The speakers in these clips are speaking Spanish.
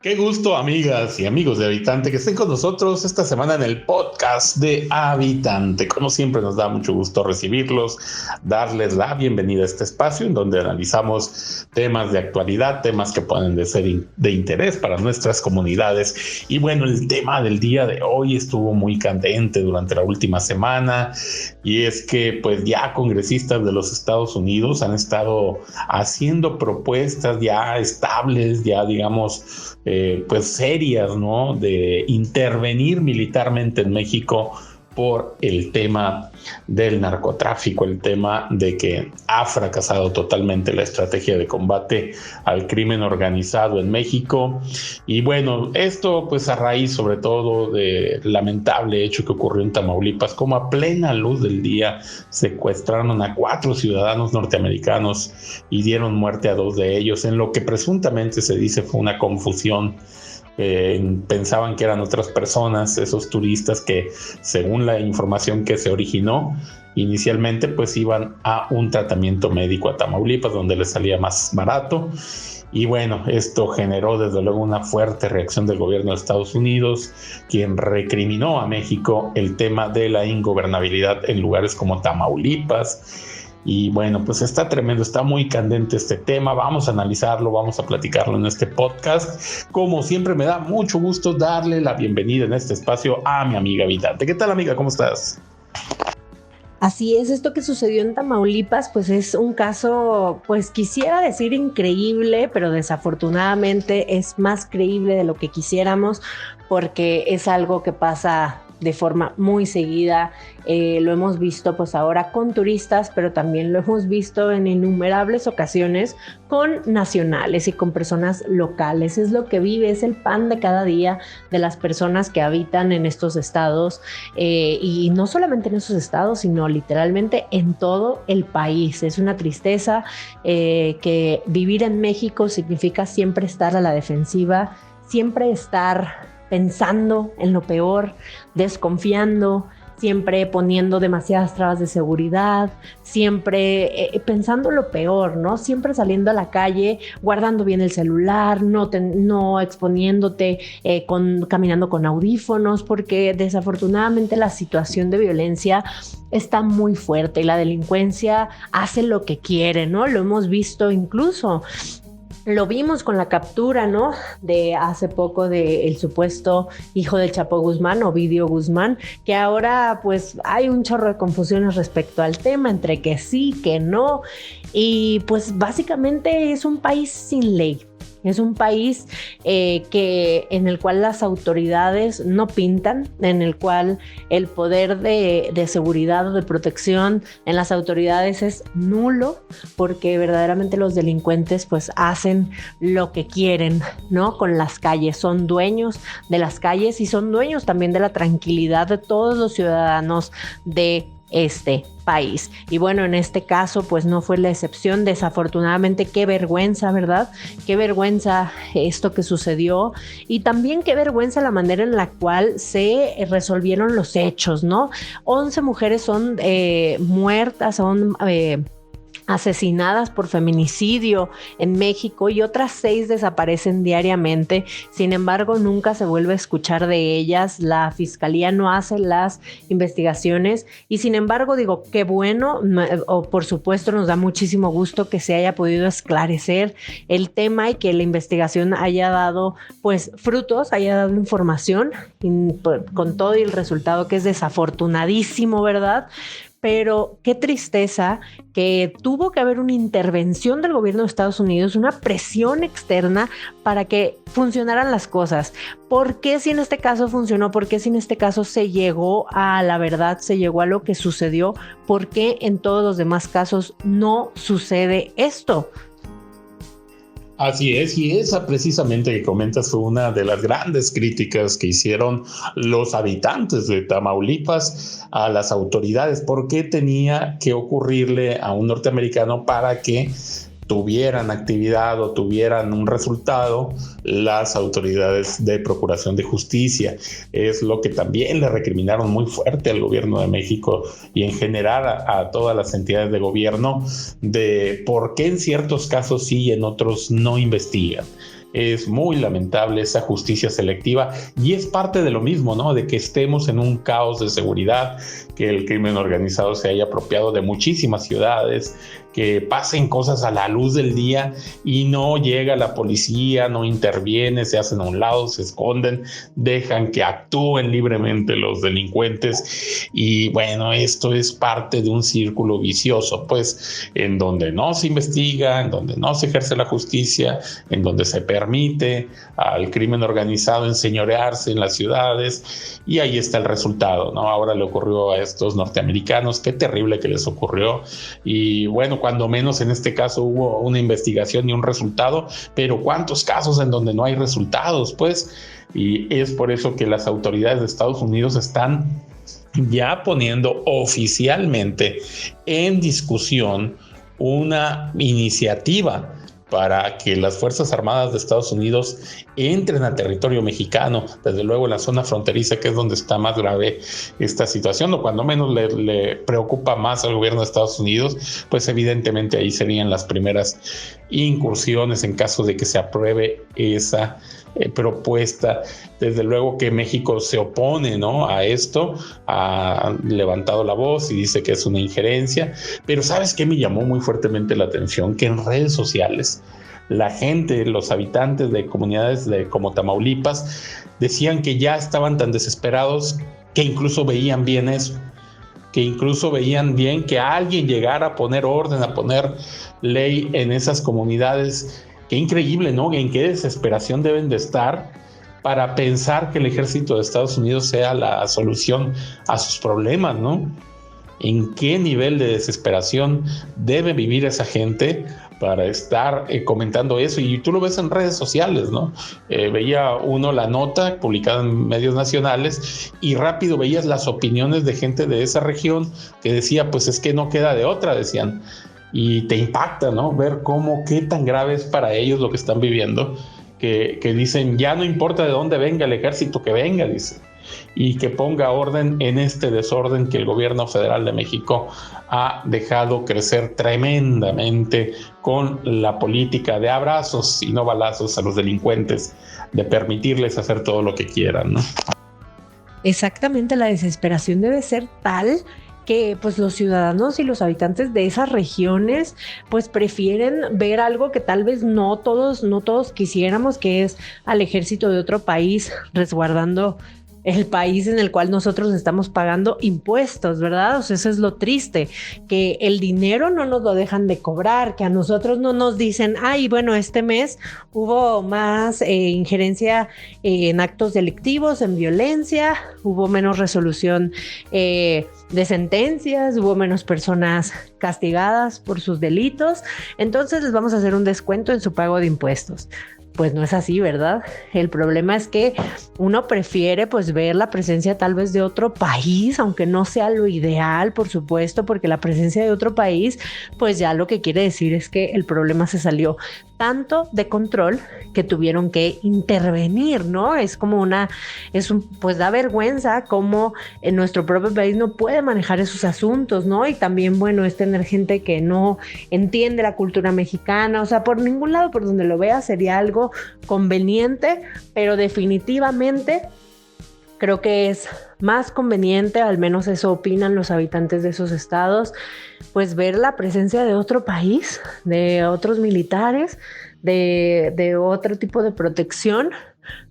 Qué gusto, amigas y amigos de Habitante, que estén con nosotros esta semana en el podcast de Habitante. Como siempre, nos da mucho gusto recibirlos, darles la bienvenida a este espacio en donde analizamos temas de actualidad, temas que pueden ser de interés para nuestras comunidades. Y bueno, el tema del día de hoy estuvo muy candente durante la última semana, y es que pues ya congresistas de los Estados Unidos han estado haciendo propuestas ya estables, ya digamos pues serias, ¿no? De intervenir militarmente en México por el tema del narcotráfico, el tema de que ha fracasado totalmente la estrategia de combate al crimen organizado en México. Y bueno, esto pues a raíz sobre todo del lamentable hecho que ocurrió en Tamaulipas, como a plena luz del día secuestraron a 4 ciudadanos norteamericanos y dieron muerte a 2 de ellos, en lo que presuntamente se dice fue una confusión. Pensaban que eran otras personas, esos turistas que, según la información que se originó inicialmente, pues iban a un tratamiento médico a Tamaulipas, donde les salía más barato. Y bueno, esto generó desde luego una fuerte reacción del gobierno de Estados Unidos, quien recriminó a México el tema de la ingobernabilidad en lugares como Tamaulipas. Y bueno, pues está tremendo, está muy candente este tema. Vamos a analizarlo, vamos a platicarlo en este podcast. Como siempre, me da mucho gusto darle la bienvenida en este espacio a mi amiga Habitante. ¿Qué tal, amiga? ¿Cómo estás? Así es, esto que sucedió en Tamaulipas, pues es un caso, pues quisiera decir increíble, pero desafortunadamente es más creíble de lo que quisiéramos, porque es algo que pasa de forma muy seguida. Lo hemos visto pues ahora con turistas, pero también lo hemos visto en innumerables ocasiones con nacionales y con personas locales. Es lo que vive, es el pan de cada día de las personas que habitan en estos estados, y no solamente en esos estados, sino literalmente en todo el país. Es una tristeza que vivir en México significa siempre estar a la defensiva, siempre estar pensando en lo peor, desconfiando, siempre poniendo demasiadas trabas de seguridad, siempre pensando lo peor, ¿no? Siempre saliendo a la calle, guardando bien el celular, no exponiéndote, caminando con audífonos, porque desafortunadamente la situación de violencia está muy fuerte y la delincuencia hace lo que quiere, ¿no? Lo hemos visto incluso. Lo vimos con la captura, ¿no? De hace poco del supuesto hijo del Chapo Guzmán, Ovidio Guzmán, que ahora pues hay un chorro de confusiones respecto al tema, entre que sí, que no, y pues básicamente es un país sin ley. Es un país en el cual las autoridades no pintan, en el cual el poder de seguridad o de protección en las autoridades es nulo, porque verdaderamente los delincuentes pues hacen lo que quieren, ¿no? Con las calles, son dueños de las calles y son dueños también de la tranquilidad de todos los ciudadanos de este país. Y bueno, en este caso pues no fue la excepción. Desafortunadamente, qué vergüenza, ¿verdad? Qué vergüenza esto que sucedió, y también qué vergüenza la manera en la cual se resolvieron los hechos, ¿no? 11 mujeres son muertas, son asesinadas por feminicidio en México, y otras 6 desaparecen diariamente. Sin embargo, nunca se vuelve a escuchar de ellas. La fiscalía no hace las investigaciones, y sin embargo, digo, qué bueno, por supuesto nos da muchísimo gusto que se haya podido esclarecer el tema y que la investigación haya dado pues frutos, haya dado información, con todo y el resultado que es desafortunadísimo, ¿verdad? Pero qué tristeza que tuvo que haber una intervención del gobierno de Estados Unidos, una presión externa para que funcionaran las cosas. ¿Por qué si en este caso funcionó? ¿Por qué si en este caso se llegó a la verdad, se llegó a lo que sucedió? ¿Por qué en todos los demás casos no sucede esto? Así es, y esa precisamente que comentas fue una de las grandes críticas que hicieron los habitantes de Tamaulipas a las autoridades. ¿Por qué tenía que ocurrirle a un norteamericano para que tuvieran actividad o tuvieran un resultado las autoridades de Procuración de Justicia? Es lo que también le recriminaron muy fuerte al gobierno de México y en general a todas las entidades de gobierno, de por qué en ciertos casos sí y en otros no investigan. Es muy lamentable esa justicia selectiva y es parte de lo mismo, ¿no? De que estemos en un caos de seguridad, que el crimen organizado se haya apropiado de muchísimas ciudades, que pasen cosas a la luz del día y no llega la policía, no interviene, se hacen a un lado, se esconden, dejan que actúen libremente los delincuentes. Y bueno, esto es parte de un círculo vicioso, pues, en donde no se investiga, en donde no se ejerce la justicia, en donde se permite al crimen organizado enseñorearse en las ciudades, y ahí está el resultado, ¿no? Ahora le ocurrió a estos norteamericanos, qué terrible que les ocurrió, y bueno, cuando menos en este caso hubo una investigación y un resultado, pero ¿cuántos casos en donde no hay resultados? Pues, y es por eso que las autoridades de Estados Unidos están ya poniendo oficialmente en discusión una iniciativa para que las Fuerzas Armadas de Estados Unidos entren a territorio mexicano, desde luego en la zona fronteriza, que es donde está más grave esta situación, o cuando menos le preocupa más al gobierno de Estados Unidos, pues evidentemente ahí serían las primeras incursiones en caso de que se apruebe esa propuesta. Desde luego que México se opone, ¿no?, a esto, ha levantado la voz y dice que es una injerencia, pero ¿sabes qué me llamó muy fuertemente la atención? Que en redes sociales la gente, los habitantes de comunidades como Tamaulipas, decían que ya estaban tan desesperados que incluso veían bien eso, que incluso veían bien que alguien llegara a poner orden, a poner ley en esas comunidades. Qué increíble, ¿no? En qué desesperación deben de estar para pensar que el ejército de Estados Unidos sea la solución a sus problemas, ¿no? ¿En qué nivel de desesperación debe vivir esa gente para estar comentando eso? Y tú lo ves en redes sociales, ¿no? Veía uno la nota publicada en medios nacionales y rápido veías las opiniones de gente de esa región que decía, pues es que no queda de otra, decían. Y te impacta, ¿no? Ver qué tan grave es para ellos lo que están viviendo, que dicen, ya no importa de dónde venga el ejército, que venga, dice, y que ponga orden en este desorden que el gobierno federal de México ha dejado crecer tremendamente con la política de abrazos y no balazos a los delincuentes, de permitirles hacer todo lo que quieran, ¿no? Exactamente, la desesperación debe ser tal que pues los ciudadanos y los habitantes de esas regiones pues prefieren ver algo que tal vez no todos quisiéramos, que es al ejército de otro país resguardando el país en el cual nosotros estamos pagando impuestos, ¿verdad? O sea, eso es lo triste, que el dinero no nos lo dejan de cobrar, que a nosotros no nos dicen, ay, bueno, este mes hubo más injerencia en actos delictivos, en violencia, hubo menos resolución de sentencias, hubo menos personas castigadas por sus delitos, entonces les vamos a hacer un descuento en su pago de impuestos. Pues no es así, ¿verdad? El problema es que uno prefiere pues ver la presencia tal vez de otro país, aunque no sea lo ideal, por supuesto, porque la presencia de otro país pues ya lo que quiere decir es que el problema se salió tanto de control que tuvieron que intervenir, ¿no? Es como pues da vergüenza cómo en nuestro propio país no puede manejar esos asuntos, ¿no? Y también, bueno, es tener gente que no entiende la cultura mexicana, o sea, por ningún lado por donde lo veas sería algo conveniente, pero definitivamente creo que es más conveniente, al menos eso opinan los habitantes de esos estados, pues ver la presencia de otro país, de otros militares, de otro tipo de protección,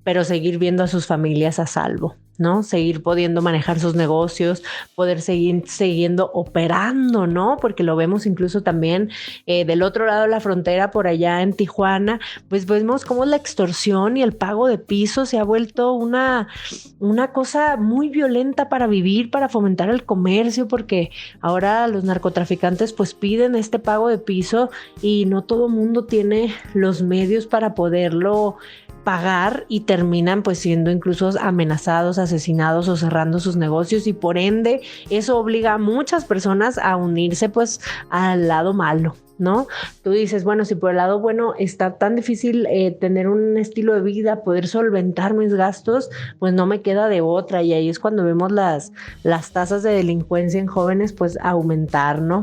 pero seguir viendo a sus familias a salvo, ¿no? Seguir pudiendo manejar sus negocios, poder seguir siguiendo operando, ¿no? Porque lo vemos incluso también del otro lado de la frontera, por allá en Tijuana, pues vemos cómo la extorsión y el pago de piso se ha vuelto una cosa muy violenta para vivir, para fomentar el comercio, porque ahora los narcotraficantes pues piden este pago de piso y no todo mundo tiene los medios para poderlo pagar y terminan pues siendo incluso amenazados, asesinados o cerrando sus negocios, y por ende eso obliga a muchas personas a unirse pues al lado malo, ¿no? Tú dices, bueno, si por el lado bueno está tan difícil tener un estilo de vida, poder solventar mis gastos, pues no me queda de otra, y ahí es cuando vemos las tasas de delincuencia en jóvenes pues aumentar, ¿no?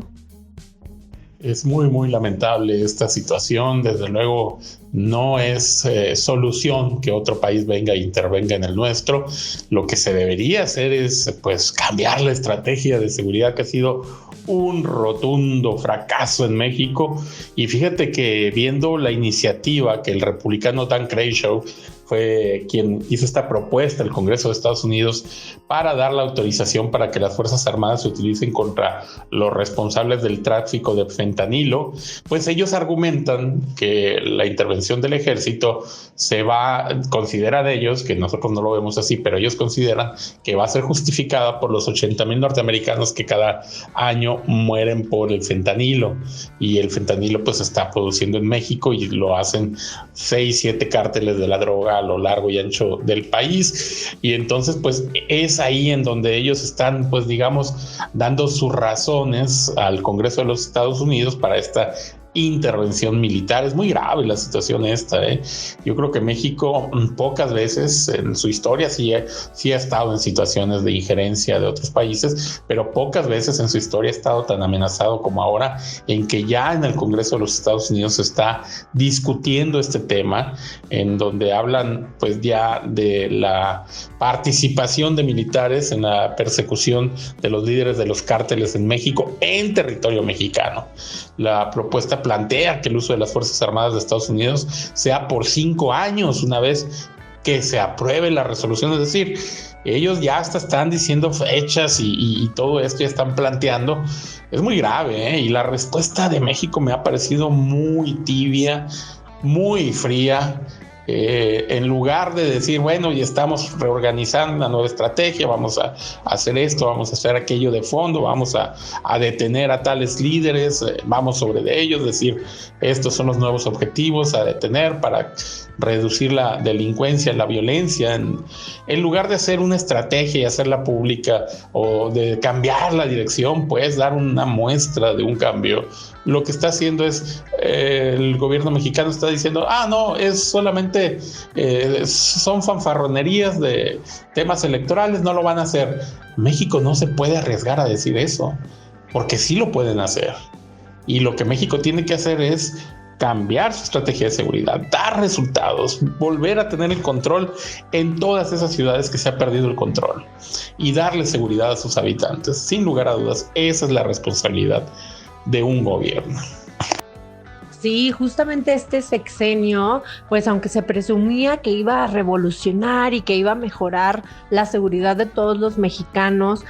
Es muy, muy lamentable esta situación. Desde luego no es solución que otro país venga e intervenga en el nuestro. Lo que se debería hacer es pues cambiar la estrategia de seguridad, que ha sido un rotundo fracaso en México. Y fíjate que viendo la iniciativa que el republicano Dan Crenshaw fue quien hizo esta propuesta al Congreso de Estados Unidos para dar la autorización para que las Fuerzas Armadas se utilicen contra los responsables del tráfico de fentanilo, pues ellos argumentan que la intervención del ejército consideran ellos, que nosotros no lo vemos así, pero ellos consideran que va a ser justificada por los 80,000 norteamericanos que cada año mueren por el fentanilo, y el fentanilo pues se está produciendo en México y lo hacen 6-7 cárteles de la droga a lo largo y ancho del país. Y entonces pues es ahí en donde ellos están, pues digamos, dando sus razones al Congreso de los Estados Unidos para esta intervención militar. Es muy grave la situación esta. Yo creo que México pocas veces en su historia sí ha estado en situaciones de injerencia de otros países, pero pocas veces en su historia ha estado tan amenazado como ahora, en que ya en el Congreso de los Estados Unidos se está discutiendo este tema, en donde hablan pues ya de la participación de militares en la persecución de los líderes de los cárteles en México en territorio mexicano. La propuesta plantea que el uso de las Fuerzas Armadas de Estados Unidos sea por 5 años una vez que se apruebe la resolución. Es decir, ellos ya hasta están diciendo fechas y todo esto ya están planteando. Es muy grave, y la respuesta de México me ha parecido muy tibia, muy fría. En lugar de decir, bueno, ya estamos reorganizando una nueva estrategia, vamos a hacer esto, vamos a hacer aquello de fondo, vamos a detener a tales líderes, vamos sobre de ellos, decir, estos son los nuevos objetivos a detener para reducir la delincuencia, la violencia, en lugar de hacer una estrategia y hacerla pública, o de cambiar la dirección, pues dar una muestra de un cambio. Lo que está haciendo es, el gobierno mexicano está diciendo, no, es solamente, son fanfarronerías de temas electorales, no lo van a hacer. México no se puede arriesgar a decir eso, porque sí lo pueden hacer. Y lo que México tiene que hacer es cambiar su estrategia de seguridad, dar resultados, volver a tener el control en todas esas ciudades que se ha perdido el control, y darle seguridad a sus habitantes. Sin lugar a dudas, esa es la responsabilidad de un gobierno. Sí, justamente este sexenio, pues aunque se presumía que iba a revolucionar y que iba a mejorar la seguridad de todos los mexicanos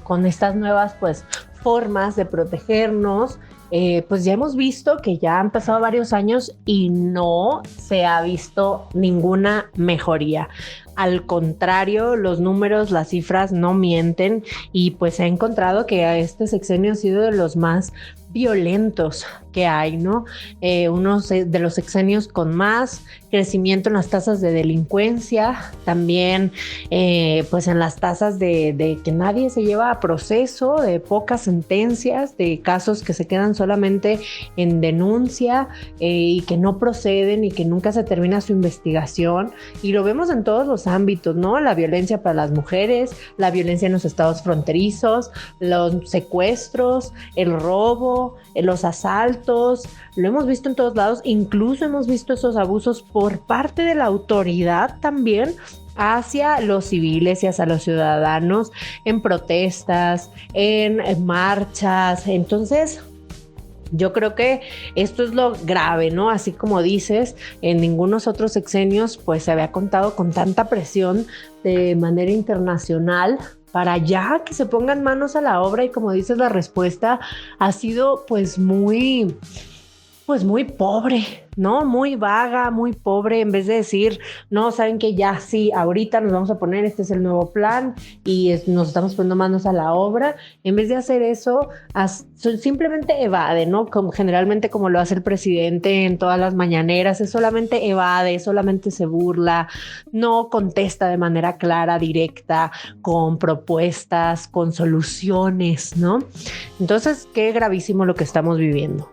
con estas nuevas pues formas de protegernos, pues ya hemos visto que ya han pasado varios años y no se ha visto ninguna mejoría. Al contrario, los números, las cifras no mienten, y pues se ha encontrado que este sexenio ha sido de los más violentos que hay, ¿no? Uno de los sexenios con más crecimiento en las tasas de delincuencia, también pues en las tasas de que nadie se lleva a proceso, de pocas sentencias, de casos que se quedan solamente en denuncia y que no proceden y que nunca se termina su investigación. Y lo vemos en todos los ámbitos, ¿no? La violencia para las mujeres, la violencia en los estados fronterizos, los secuestros, el robo, los asaltos, lo hemos visto en todos lados. Incluso hemos visto esos abusos por parte de la autoridad también hacia los civiles y hacia los ciudadanos en protestas, en marchas. Entonces, yo creo que esto es lo grave, ¿no? Así como dices, en ningunos otros sexenios pues se había contado con tanta presión de manera internacional para ya que se pongan manos a la obra, y como dices, la respuesta ha sido pues muy pobre, ¿no? Muy vaga, muy pobre. En vez de decir, no, saben que ya sí, ahorita nos vamos a poner, este es el nuevo plan y nos estamos poniendo manos a la obra. En vez de hacer eso, simplemente evade, ¿no? Generalmente como lo hace el presidente en todas las mañaneras, es solamente evade, solamente se burla, no contesta de manera clara, directa, con propuestas, con soluciones, ¿no? Entonces, qué gravísimo lo que estamos viviendo.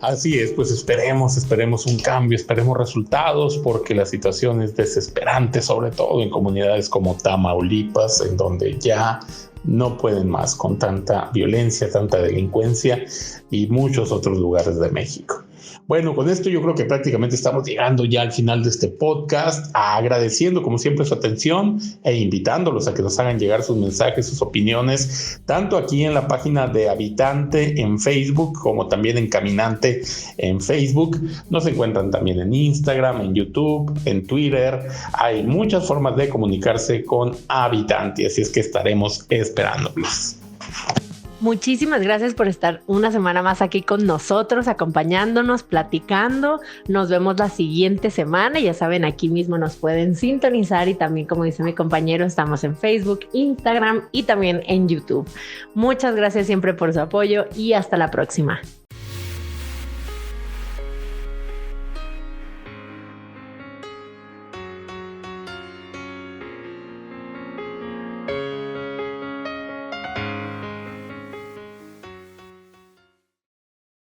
Así es, pues esperemos un cambio, esperemos resultados, porque la situación es desesperante, sobre todo en comunidades como Tamaulipas, en donde ya no pueden más con tanta violencia, tanta delincuencia y muchos otros lugares de México. Bueno, con esto yo creo que prácticamente estamos llegando ya al final de este podcast, agradeciendo como siempre su atención e invitándolos a que nos hagan llegar sus mensajes, sus opiniones, tanto aquí en la página de Habitante en Facebook como también en Caminante en Facebook. Nos encuentran también en Instagram, en YouTube, en Twitter. Hay muchas formas de comunicarse con Habitante, así es que estaremos esperándolos. Muchísimas gracias por estar una semana más aquí con nosotros, acompañándonos, platicando. Nos vemos la siguiente semana. Ya saben, aquí mismo nos pueden sintonizar y también, como dice mi compañero, estamos en Facebook, Instagram y también en YouTube. Muchas gracias siempre por su apoyo y hasta la próxima.